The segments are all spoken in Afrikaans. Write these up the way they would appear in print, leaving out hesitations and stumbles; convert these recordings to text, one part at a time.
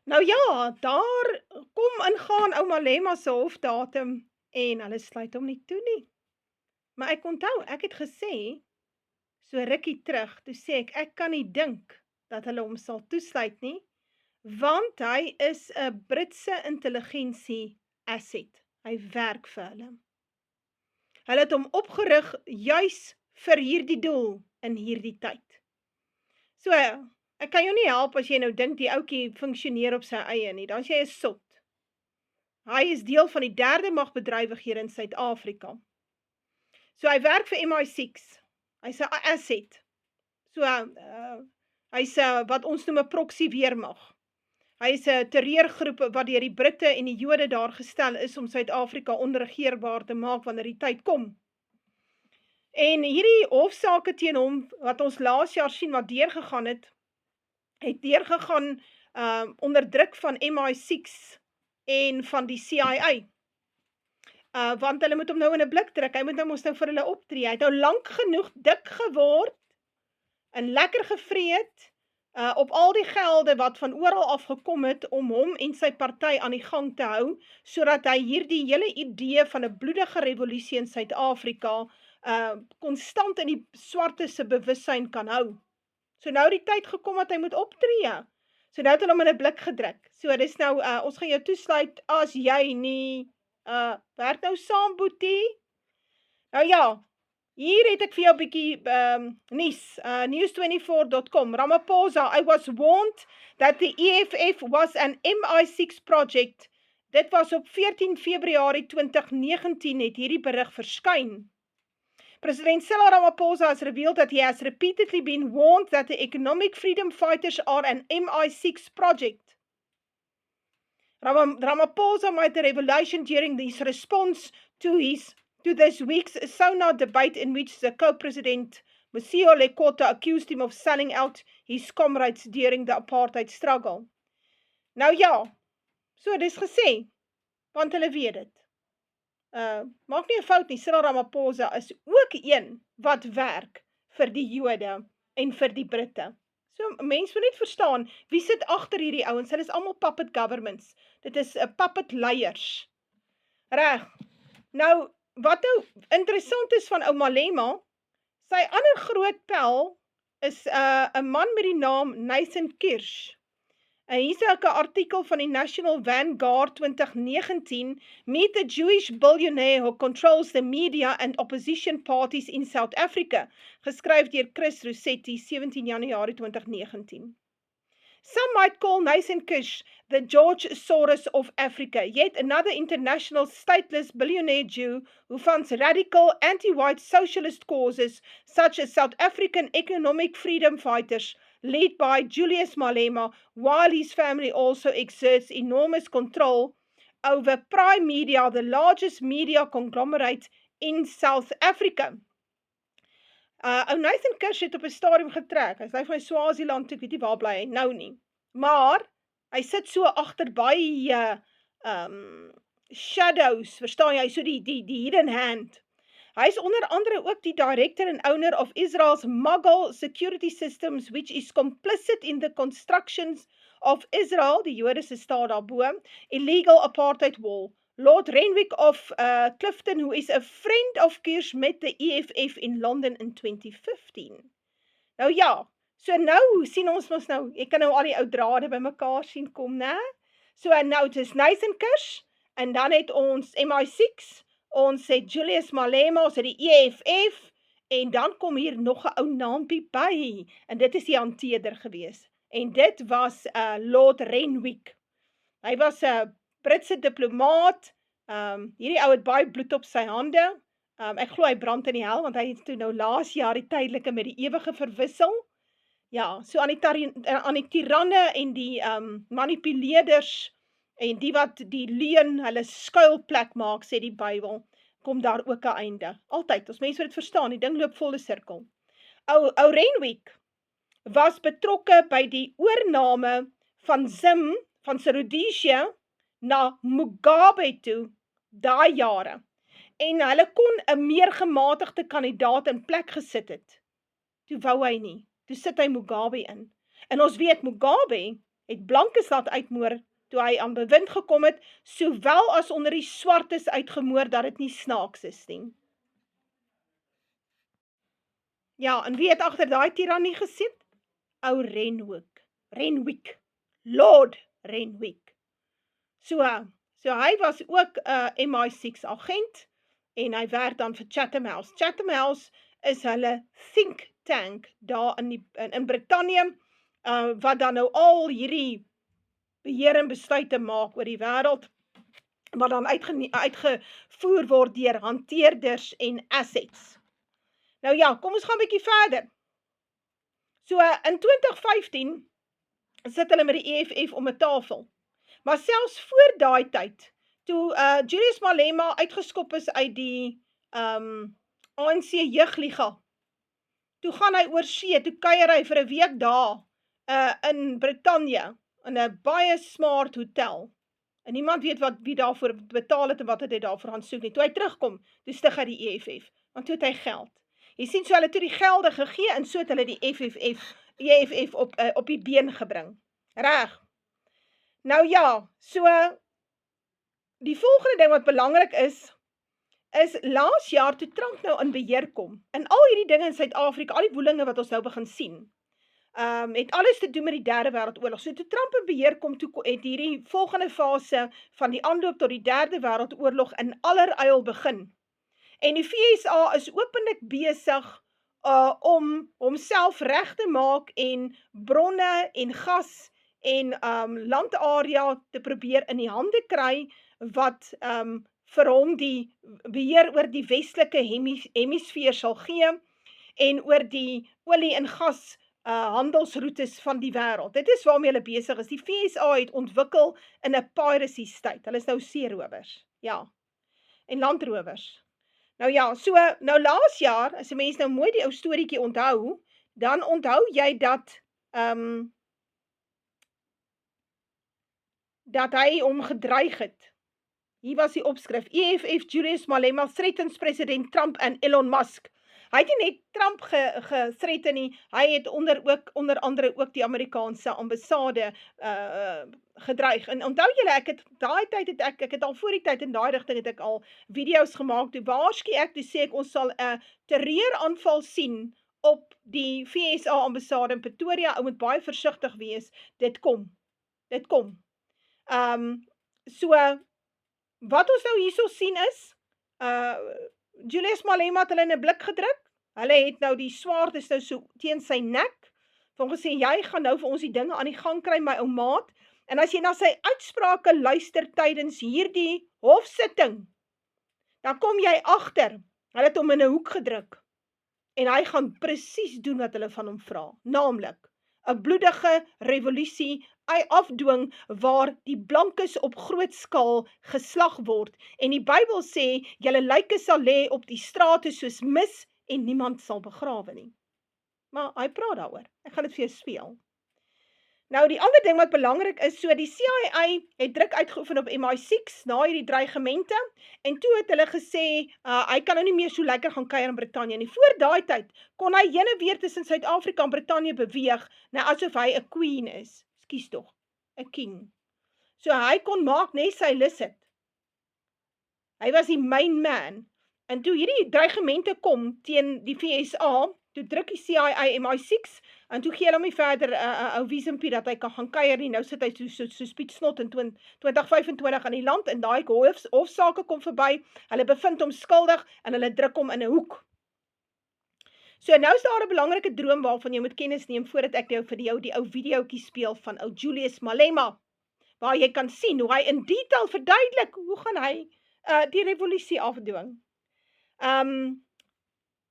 Nou ja, daar kom ingaan ou Malema se hofdatum en hulle sluit hom nie toe nie. Maar ek onthou, ek het gesê, so rukkie terug, toe sê ek kan nie dink dat hulle hom sal toesluit nie, want hy is 'n Britse intelligensie asset. Hy werk vir hulle. Hulle het hom opgerig juis vir hierdie doel in hierdie tyd. So, ek kan jou nie help as jy nou dink die ouetjie funksioneer op sy eie nie, dan is jy 'n sot. Hy is deel van die derde magbedrywighede in Suid-Afrika. So hy werk vir MI6. Hy's 'n asset. So hy's wat ons noem 'n proxy weermag. Hy's 'n terreurgroep wat deur die Britte en die Jode daar gestel is om Suid-Afrika onregeerbaar te maak wanneer die tyd kom. En hierdie hofsaake teen hom wat ons laas jaar sien wat deurgegaan het deurgegaan onder druk van MI6 en van die CIA. Want hulle moet hom nou in 'n blik druk, hy moet nou mos nou vir hulle optree, hy het nou lank genoeg dik geword, en lekker gevreet, op al die gelde wat van oral af gekom het, om hom en sy party aan die gang te hou, sodat hy hierdie hele idee van 'n bloedige revolusie in Suid-Afrika, konstant in die swartes se bewussyn kan hou. So nou die tyd gekom dat hy moet optree. So nou het hulle hom in 'n blik gedruk. So dis nou, ons gaan jou toesluit as jy nie, werk nou saam, boetie. Nou ja, hier het ek vir jou 'n bietjie nuus, news24.com. Ramaphosa, I was warned that the EFF was an MI6 project. Dit was op 14 Februarie 2019 het hierdie berig verskyn. President Cyril Ramaphosa has revealed that he has repeatedly been warned that the economic freedom fighters are an MI6 project. Ramaphosa made the revelation during his response to this week's SONA debate in which the co-president Mosiuoa Lekota accused him of selling out his comrades during the apartheid struggle. Nou ja, so dis gesê, want hulle weet dit. Maak nie 'n fout nie, Cyril Ramaphosa is ook een wat werk vir die Jode en vir die Britte. So, mense moet net verstaan, wie sit agter hierdie ouens? Hulle is almal puppet governments. Dit is 'n puppet leiers. Reg. Nou, wat nou interessant is van ou Malema, sy ander groot pel is 'n man met die naam Nathan Kirsch. En hier is ook 'n artikel van die National Vanguard 2019, Meet the Jewish billionaire who controls the media and opposition parties in South Africa, geskryf deur Chris Rossetti, 17 Januarie 2019. Some might call Nathan Kirsch the George Soros of Africa, yet another international stateless billionaire Jew who funds radical anti-white socialist causes such as South African economic freedom fighters, led by Julius Malema, while his family also exerts enormous control over Prime Media, the largest media conglomerate in South Africa. Nathan Kirsch het op 'n stadium getrek, hy is van Swaziland toe, ek weet nie waar bly hy nou nie, maar hy sit so agter baie shadows, verstaan jy, so die hidden hand. Hy is onder andere ook die director and owner of Israel's Magal Security Systems, which is complicit in the constructions of Israel, die Jode se staat daarbo, illegal apartheid wall. Lord Renwick of Clifton, who is a friend of Kirsch, met the EFF in London in 2015. Nou ja, so nou sien ons mos nou, ek kan nou al die ou drade by mekaar sien kom, né? So nou het is Nathan Kirsch, en dan het ons MI6, ons het Julius Malema, ons het die EFF, en dan kom hier nog 'n ou naampie by, en dit is die hanteerder gewees, en dit was Lord Renwick. Hy was 'n Britse diplomaat, hierdie ou het baie bloed op sy hande, ek glo hy brand in die hel, want hy het toe nou laas jaar die tydelike met die ewige verwissel. Ja, so aan die tiranne en die manipuleerders, en die wat die leuen hulle skuilplek maak, sê die Bybel, kom daar ook 'n einde. Altyd, ons mense moet dit verstaan, die ding loop volle sirkel. Ou Renwick was betrokke by die oorname van Zim, van Rhodesia, na Mugabe toe, daai jare. En hulle kon 'n meer gematigde kandidaat in plek gesit het. Toe wou hy nie. Toe sit hy Mugabe in. En ons weet, Mugabe het blankes laat uitmoor, toe hy aan bewind gekom het, sowel as onder die swartes uitgemoor, dat dit nie snaaks is nie. Ja, en wie het agter daai tirannie gesit? Ou Renwick, Lord Renwick. So hy was ook 'n MI6 agent, en hy werk dan vir Chatham House. Chatham House is hulle think tank daar in Brittanje, wat dan nou al hierdie beheer en besluite maak oor die wêreld, wat dan uitgevoer word deur hanteerders en assets. Nou ja, kom ons gaan 'n bietjie verder. So in 2015 sit hulle met die EFF om 'n tafel. Maar selfs voor daai tyd, toe Julius Malema uitgeskop is uit die ANC Jeugliga, toe gaan hy oor see, toe kuier hy vir 'n week daar in Brittanje, in 'n baie smart hotel. En niemand weet wie daarvoor betaal het en wat het hy daarvoor gaan soek nie. Toe hy terugkom, toe stig hy die EFF, want toe het hy geld. Jy sien, so hulle toe die gelde gegee, en so het hulle die EFF op die been gebring. Reg. Nou ja, so die volgende ding wat belangrik is laas jaar toe Trump nou in beheer kom, en al hierdie dinge in Suid-Afrika, al die woelinge wat ons nou begin sien, het alles te doen met die Derde Wêreldoorlog. So toe Trump in beheer kom, toe het hierdie volgende fase van die aanloop tot die Derde Wêreldoorlog in alleryl begin. En die VSA is openlik besig om homself reg te maak en bronne en gas en landarea te probeer in die hande kry, wat vir hom die beheer oor die westelike hemisfeer sal gee, en oor die olie en gas handelsroutes van die wêreld. Dit is waarmee hulle besig is. Die VSA het ontwikkel in 'n piracy state. Hulle is nou seerowers, ja, en landrowers. Nou ja, so nou laas jaar, as 'n mens nou mooi die ou storieetjie onthou, dan onthou jy dat hy hom gedreig het. Hier was die opskrif: EFF Julius Malema threatens president Trump en Elon Musk. Hy het nie net Trump gethreaten nie, hy het onder andere ook die Amerikaanse ambassade gedreig. En onthou julle, ek het al voor die tyd in daai rigting het ek al video's gemaak, toe waarsku ek, toe sê ek, ons sal 'n terreuraanval sien op die VSA ambassade in Pretoria. Ou moet baie versigtig wees, dit kom. So, wat ons nou hierso sien is, Julius Malema het hulle in 'n blik gedruk. Hulle het nou die swaard is nou so teen sy nek. Van gesê, jy gaan nou vir ons die dinge aan die gang kry, my ou maat. En as jy na sy uitsprake luister tydens hierdie hofsitting, dan kom jy agter, hulle het hom in 'n hoek gedruk. En hy gaan presies doen wat hulle van hom vra, naamlik 'n bloedige revolusie afdwing waar die blankes op groot skaal geslag word. En die Bybel sê, julle lyke sal lê op die strate soos mis en niemand sal begrawe nie. Maar hy praat daaroor. Ek gaan dit vir jou speel. Nou die ander ding wat belangrik is, so die CIA het druk uitgeoefen op MI6 na hierdie dreigemente, en toe het hulle gesê, hy kan nou nie meer so lekker gaan kuier in Brittanje nie. Voor daai tyd kon hy heen en weer tussen Suid-Afrika en Brittanje beweeg, nou asof hy 'n queen is. Kies tog, 'n king. So hy kon maak net sy lus het. Hy was die main man. En toe hierdie dreigemente kom teen die VSA, toe druk die CIA MI6, en toe gee hulle hom nie verder 'n ou wiesumpie dat hy kan gaan kuier nie. Nou sit hy so spietsnot in 2025 aan die land, en daai hofsaake kom verby, hulle bevind hom skuldig, en hulle druk hom in 'n hoek. So nou is daar 'n belangrike droom waarvan jy moet kennis neem, voordat ek vir jou die ou videoetjie speel van ou Julius Malema, waar jy kan sien hoe hy in detail verduidelik, hoe gaan hy die revolusie afdwing.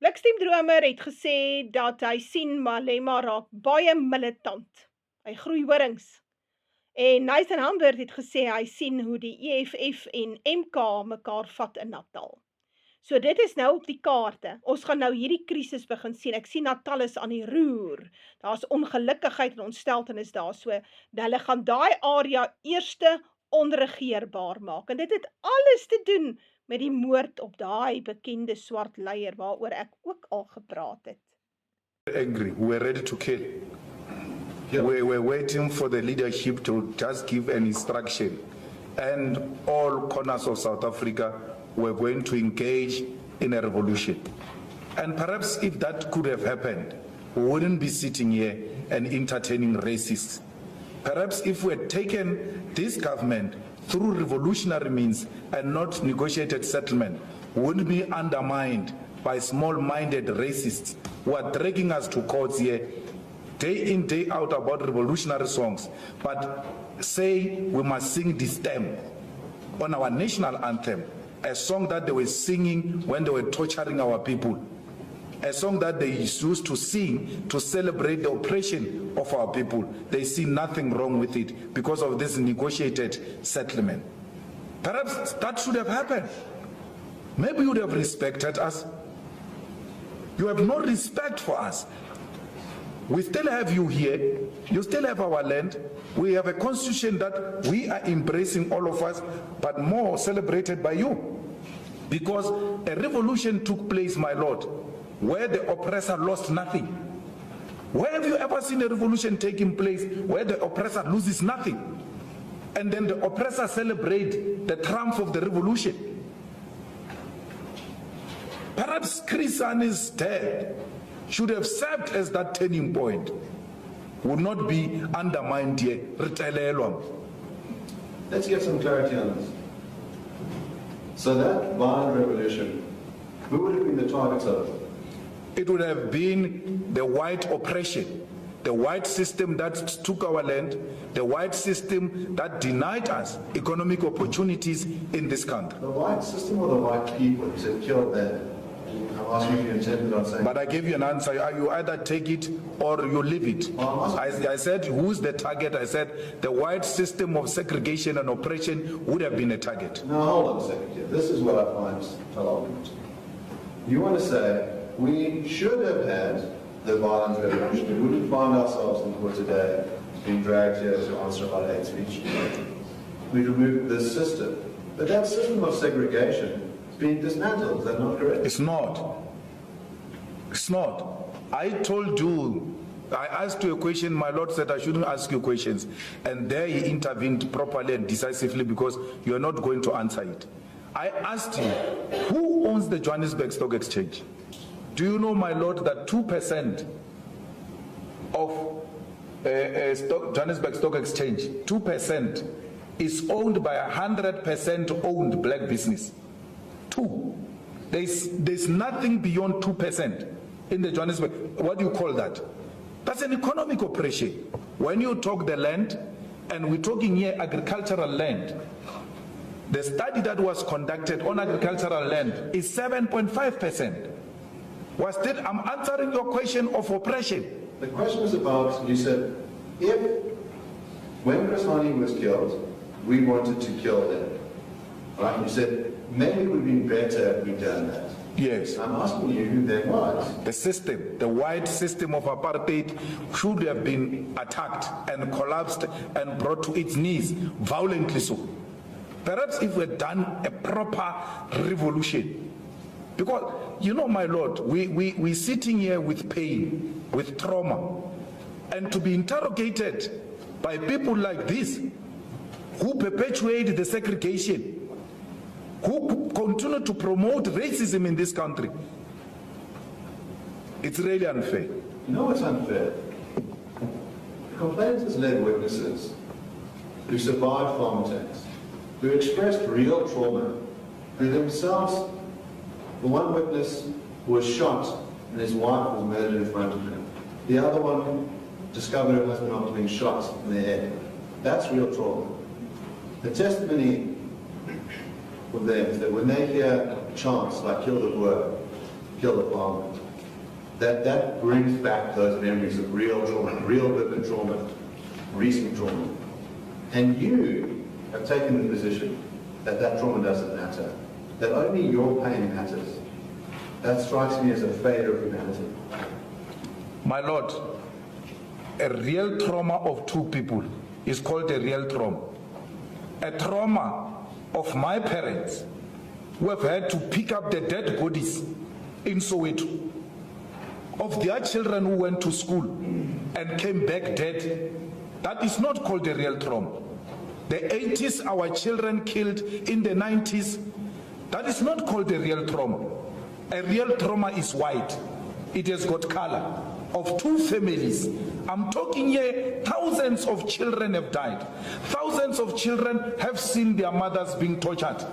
Blikstemdromer het gesê dat hy sien Malema raak baie militant. Hy groei horings. En Nathan Humbert het gesê hy sien hoe die EFF en MK mekaar vat in Natal. So dit is nou op die kaarte. Ons gaan nou hierdie krisis begin sien. Ek sien Natal is aan die roer. Daar's ongelukkigheid en ontsteltenis daar. So hulle gaan daai area eerste onregeerbaar maak. En dit het alles te doen met die moord op daai bekende swart leier waaroor ek ook al gepraat het. Angry, we were ready to kill. We were waiting for the leadership to just give an instruction, and all corners of South Africa were going to engage in a revolution. And perhaps if that could have happened, we wouldn't be sitting here and entertaining racists. Perhaps if we had taken this government through revolutionary means and not negotiated settlement, we wouldn't be undermined by small-minded racists who are dragging us to courts here day in, day out about revolutionary songs, but say we must sing this stem on our national anthem, a song that they were singing when they were torturing our people, a song that they used to sing to celebrate the oppression of our people. They see nothing wrong with it because of this negotiated settlement. Perhaps that should have happened. Maybe you would have respected us. You have no respect for us. We still have you here. You still have our land. We have a constitution that we are embracing, all of us, but more celebrated by you. Because a revolution took place, my Lord, where the oppressor lost nothing. Where have you ever seen a revolution taking place where the oppressor loses nothing? And then the oppressor celebrate the triumph of the revolution. Perhaps Chris Hani's death should have served as that turning point. Would not be undermined here. Let's get some clarity on this. So that violent revolution, who would have been the targets of it? It would have been the white oppression, the white system that took our land, the white system that denied us economic opportunities in this country. The white system or the white people who said killed them? I'm asking if you intended on saying. But I gave you an answer. You either take it or you leave it. I said, who's the target? I said, the white system of segregation and oppression would have been a target. Now, hold on a second here. This is what I find alarming. You want to say, we should have had the violent revolution. We wouldn't find ourselves in court today being dragged here to answer about hate speech. We removed this system. But that system of segregation is being dismantled. Is that not correct? It's not. It's not. I told you, I asked you a question, my Lord said I shouldn't ask you questions. And there he intervened properly and decisively because you are not going to answer it. I asked you, who owns the Johannesburg Stock Exchange? Do you know, my Lord, that 2% of Johannesburg Stock Exchange, 2% is owned by 100% owned black business? 2. There's nothing beyond 2% in the Johannesburg. What do you call that? That's an economic operation. When you talk the land, and we're talking here agricultural land, the study that was conducted on agricultural land is 7.5%. I'm answering your question of oppression. The question is about, you said, when Chris Hani was killed, we wanted to kill them. Right? You said, maybe it would have been better if we'd done that. Yes. I'm asking you who that was. The system, the white system of apartheid should have been attacked and collapsed and brought to its knees, violently so. Perhaps if we had done a proper revolution. Because, you know, my Lord, we're sitting here with pain, with trauma, and to be interrogated by people like this, who perpetuate the segregation, who continue to promote racism in this country, it's really unfair. You know what's unfair? The complainants led witnesses who survived farm attacks, who expressed real trauma, who themselves. The one witness was shot and his wife was murdered in front of him. The other one discovered her husband after being shot in the head. That's real trauma. The testimony of them is that when they hear chants like kill the Boer, kill the farmer, that brings back those memories of real trauma, real vivid trauma, recent trauma. And you have taken the position that that trauma doesn't matter, that only your pain matters. That strikes me as a failure of humanity. My Lord, a real trauma of two people is called a real trauma. A trauma of my parents who have had to pick up the dead bodies in Soweto, of their children who went to school, and came back dead, that is not called a real trauma. The 80s, our children killed in the 90s, that is not called a real trauma. A real trauma is white. It has got color. Of two families. I'm talking here, thousands of children have died. Thousands of children have seen their mothers being tortured.